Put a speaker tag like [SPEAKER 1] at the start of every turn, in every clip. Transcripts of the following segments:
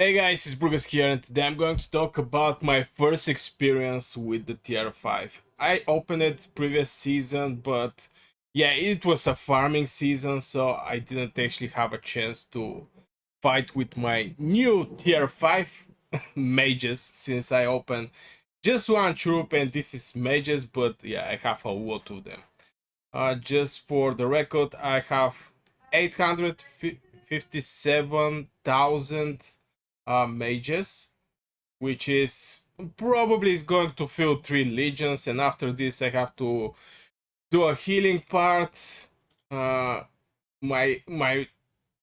[SPEAKER 1] Hey guys, it's Brugus here, and today I'm going to talk about my first experience with the tier 5. I opened it previous season, but yeah, it was a farming season, so I didn't actually have a chance to fight with my new tier 5 mages since I opened just one troop, and this is mages, but yeah, I have a lot of them. Just for the record, I have 857,000 mages, which is probably is going to fill 3 legions, and after this I have to do a healing part. Uh, my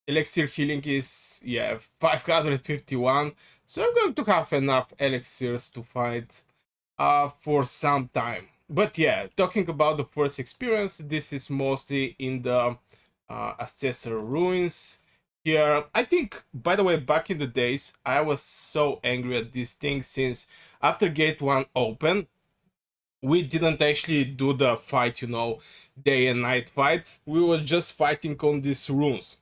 [SPEAKER 1] elixir healing is 551, so I'm going to have enough elixirs to fight for some time. But yeah, talking about the first experience, this is mostly in the Ancestor Ruins. Here, I think, by the way, back in the days, I was so angry at this thing since after Gate 1 open, we didn't actually do the fight, day and night fight. We were just fighting on these runes.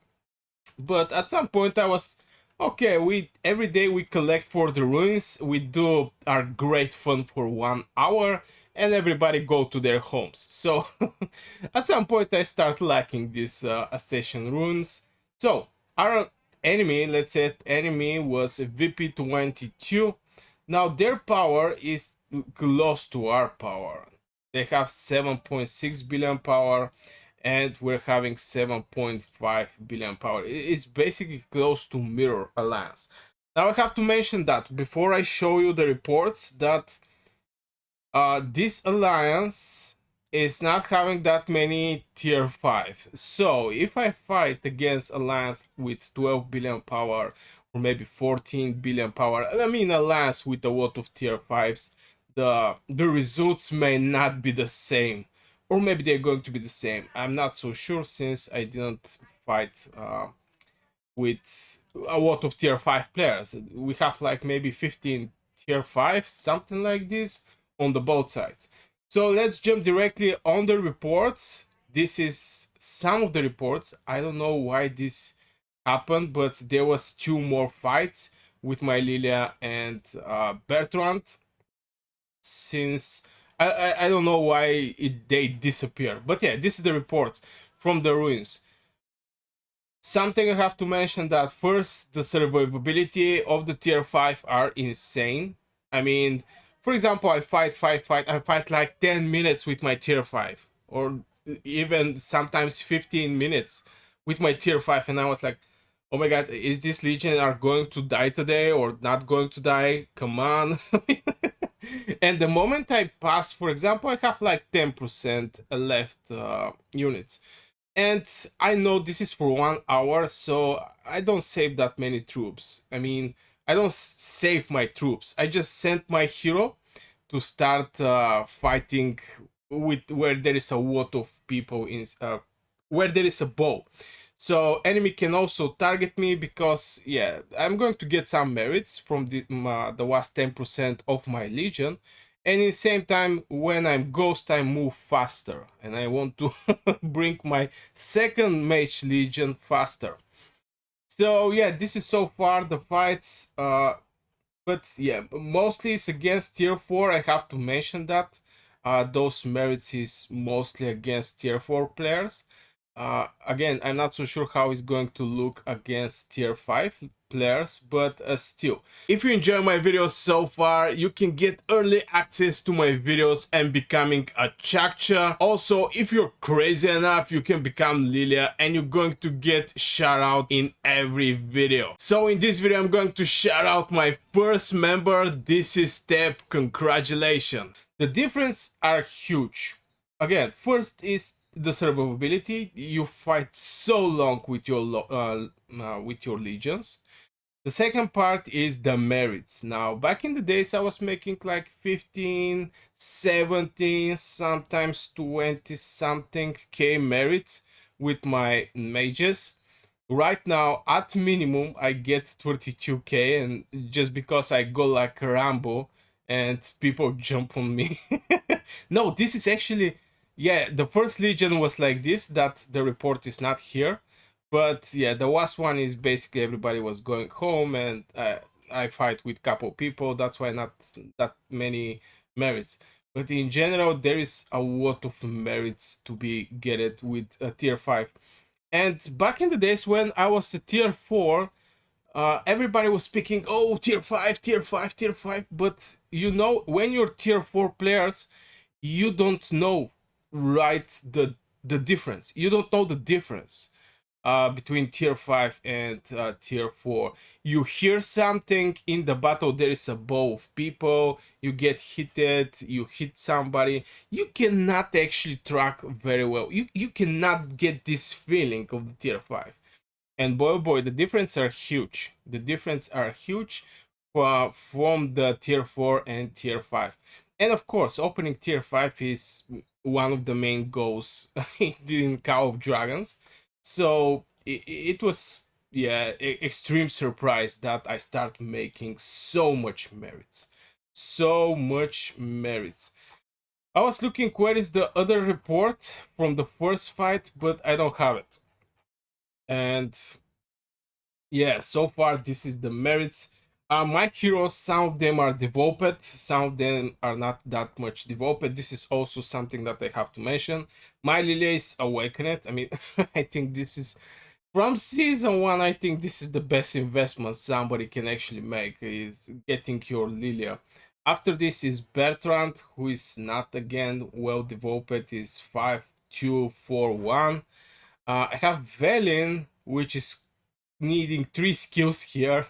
[SPEAKER 1] But at some point I was okay, we every day we collect for the ruins, we do our great fun for 1 hour, and everybody go to their homes. So at some point I start lacking these station runes. So our enemy, let's say enemy, was VP22. Now their power is close to our power. They have 7.6 billion power, and we're having 7.5 billion power. It's basically close to mirror alliance. Now I have to mention that before I show you the reports that this alliance is not having that many tier 5. So if I fight against alliance with 12 billion power or maybe 14 billion power, I mean alliance with a lot of tier 5s, the results may not be the same, or maybe they're going to be the same. I'm not so sure since I didn't fight with a lot of tier 5 players. We have like maybe 15 tier 5, something like this, on the both sides. So let's jump directly on the reports. This is some of the reports. I don't know why this happened, but there was 2 more fights with my Lilia and Bertrand, since I don't know why they disappear. But yeah, this is the reports from the ruins. Something I have to mention that first, the survivability of the tier 5 are insane. I mean, for example, I fight like 10 minutes with my tier 5, or even sometimes 15 minutes with my tier 5, and I was like, oh my god, is this legion are going to die today or not going to die? Come on. And the moment I pass, for example, I have like 10% left units. And I know this is for 1 hour, so I don't save that many troops. I mean, I don't save my troops. I just sent my hero to start fighting with where there is a lot of people in where there is a bow. So enemy can also target me because yeah, I'm going to get some merits from the last 10% of my legion, and in the same time when I'm ghost I move faster, and I want to bring my second mage legion faster. So yeah, this is so far the fights, but yeah, mostly it's against tier 4. I have to mention that those merits is mostly against tier 4 players. Again, I'm not so sure how it's going to look against tier 5 players, but still. If you enjoy my videos so far, you can get early access to my videos and becoming a Chakcha. Also, if you're crazy enough, you can become Lilia and you're going to get shout out in every video. So in this video, I'm going to shout out my first member. This is Step. Congratulations. The difference are huge. Again, first is the survivability. You fight so long with your legions. The second part is the merits. Now, back in the days, I was making like 15, 17, sometimes 20 something K merits with my mages. Right now, at minimum, I get 32K, and just because I go like Rambo and people jump on me. No, this is actually, yeah, the first legion was like this, that the report is not here. But yeah, the last one is basically everybody was going home, and I fight with couple people. That's why not that many merits. But in general, there is a lot of merits to be get it with a tier 5. And back in the days when I was a tier 4, everybody was speaking, oh, tier 5, tier 5, tier 5. But you know, when you're tier 4 players, you don't know right the difference. You don't know the difference between tier 5 and tier 4. You hear something in the battle, there is a bow of people, you get hit, you hit somebody, you cannot actually track very well. You cannot get this feeling of the tier 5. And boy, oh boy, the difference are huge. The difference are huge from the tier 4 and tier 5. And of course, opening tier 5 is one of the main goals in Call of Dragons. So it was, yeah, extreme surprise that I start making so much merits. So much merits. I was looking where is the other report from the first fight, but I don't have it. And yeah, so far this is the merits. My heroes, some of them are developed, some of them are not that much developed. This is also something that I have to mention. My Lilia is awakened. I mean, I think this is from season 1. I think this is the best investment somebody can actually make, is getting your Lilia. After this is Bertrand, who is not again well developed, is 5-2-4-1. I have Velin, which is needing 3 skills here,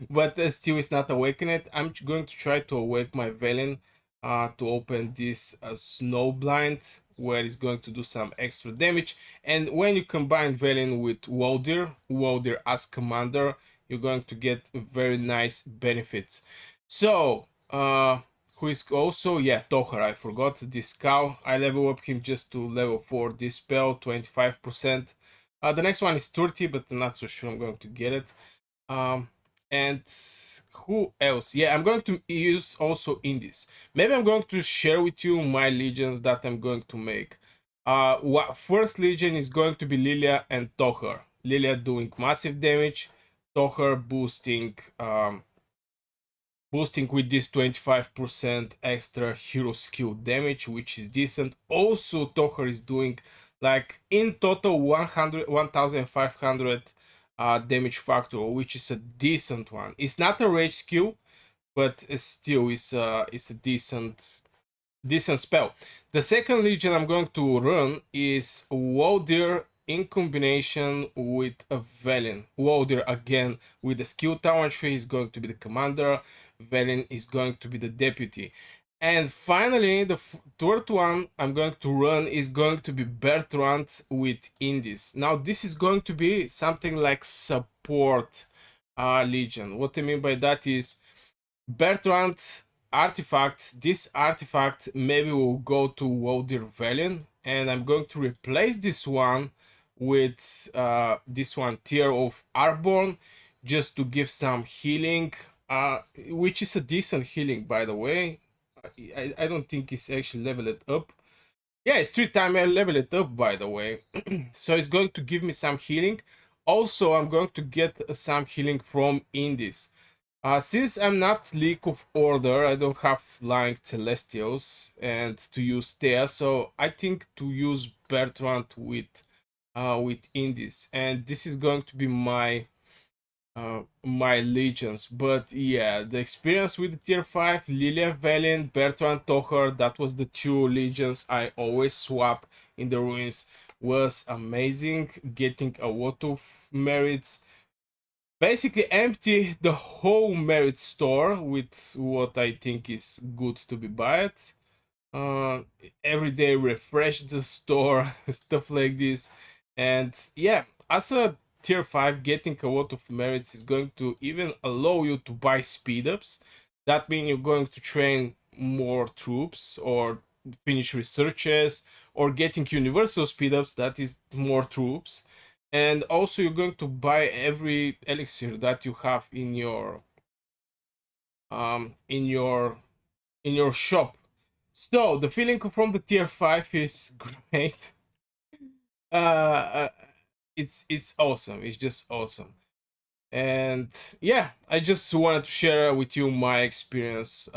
[SPEAKER 1] but still is not awakened. I'm going to try to awake my Velen to open this snow blind, where it's going to do some extra damage. And when you combine Velen with Waldir as commander, you're going to get very nice benefits. So who is also, yeah, Tohar, I forgot this cow. I level up him just to level 4 this spell, 25%. The next one is 30, but I'm not so sure I'm going to get it. And who else? Yeah, I'm going to use also indies. Maybe I'm going to share with you my legions that I'm going to make. First legion is going to be Lilia and Tohar. Lilia doing massive damage, Tohar boosting with this 25% extra hero skill damage, which is decent. Also, Tohar is doing like in total 1500 damage factor, which is a decent one. It's not a rage skill, but still is a decent spell. The second legion I'm going to run is Waldir in combination with a Velen. Waldir again with the skill tower tree is going to be the commander. Velen is going to be the deputy. And finally, the third one I'm going to run is going to be Bertrand with Indies. Now, this is going to be something like support legion. What I mean by that is Bertrand artifact. This artifact maybe will go to Waldir Valiant, and I'm going to replace this one with this one tier of Arborn, just to give some healing, which is a decent healing, by the way. I don't think it's actually leveled up. Yeah, it's 3 times I level it up, by the way. So it's going to give me some healing. Also, I'm going to get some healing from Indies. Since I'm not League of Order, I don't have Flying Celestials and to use Thea, so I think to use Bertrand with Indies, and this is going to be my legions. But yeah, the experience with the tier 5, Lilia Valiant, Bertrand Tohar, that was the 2 legions I always swap in the ruins, was amazing, getting a lot of merits. Basically empty the whole merit store with what I think is good to be bought. uh every day refresh the store, stuff like this. And yeah, as a tier 5, getting a lot of merits is going to even allow you to buy speed ups. That means you're going to train more troops or finish researches, or getting universal speed ups, that is more troops. And also you're going to buy every elixir that you have in your um in your in your shop. So the feeling from the tier 5 is great. uh it's awesome. It's just awesome. And yeah, I just wanted to share with you my experience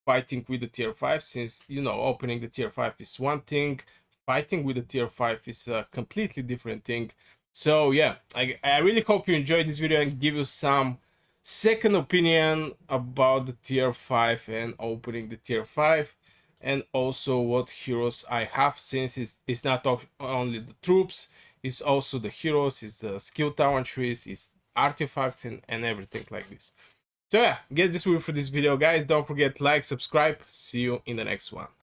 [SPEAKER 1] fighting with the tier 5, since opening the tier 5 is one thing, fighting with the tier 5 is a completely different thing. So yeah, I really hope you enjoyed this video and give you some second opinion about the tier 5 and opening the tier 5, and also what heroes I have, since it's not only the troops, it's also the heroes, it's the skill talent trees, it's artifacts and everything like this. So yeah, guess this will be for this video, guys. Don't forget, like, subscribe. See you in the next one.